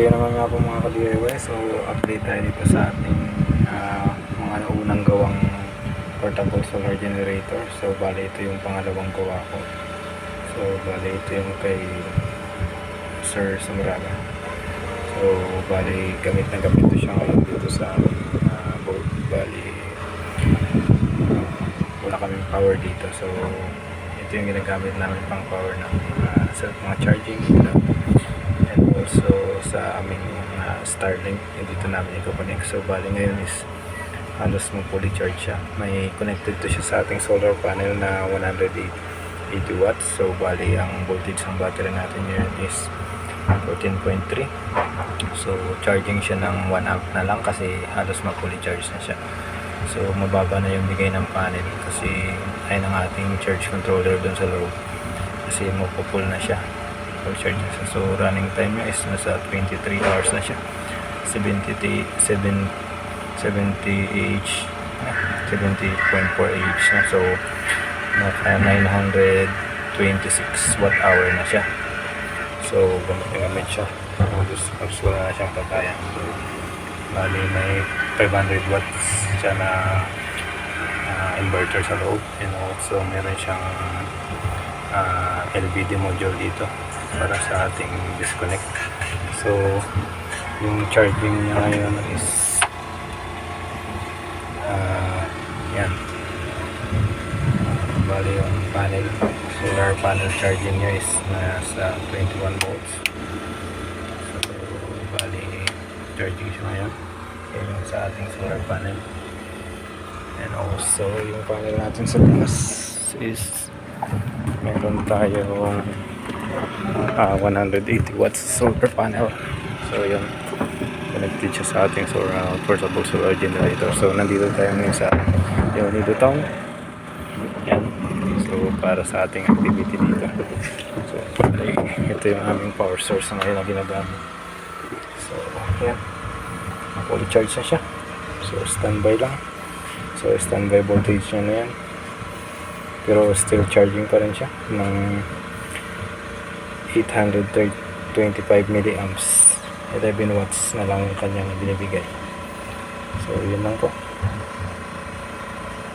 yun naman nga po mga ka-DIY. So update tayo dito sa ating mga unang gawang portable solar generator. So bali ito yung pangalawang gawa ko. So bali ito yung kay Sir Samuraga. So bali gamit na gamit ito siya ngayon dito sa boat. Bali wala kaming power dito. So ito yung ginagamit namin pang power ng sa mga charging and also sa aming Starlink, dito namin i-connect. So bali ngayon is halos mag-fully charge siya. May connected to siya sa ating solar panel na 180 watts. So bali ang voltage ng battery natin ngayon is 14.3. So charging siya ng 1 amp na lang kasi halos mag-fully charge na siya. So mababa na yung bigay ng panel kasi ayun ang ating charge controller dun sa loob kasi mapupull na siya, full charge na siya. So running time niya is nasa 23 hours na siya, 70.4 ah na. So naka 926 watt hour na siya. So gamit siya, halos wala na siyang patayan. Bali may 500 watts siya na inverter sa loob, and also meron siyang LVD module dito para sa ating disconnect. So yung charging niya ngayon is yan, bali yung panel, solar panel charging niya is nasa 21 volts. So bali charging siya ngayon. Yan yung sa ating solar panel. And also yung panel natin sa labas is meron tayong 180 watts solar panel. So yun, connected siya sa ating solar, portable solar generator. So nandito tayo ngayon sa Leonido Town. Yan, so para sa ating activity dito. So ito yung aming power source na ngayon na ginagamit. So yan, fully charge na siya. So standby lang. So standby voltage niya na yan, pero still charging pa rin siya ng 825 milliamps. 11 watts na lang yung kanyang binibigay. So yun lang po.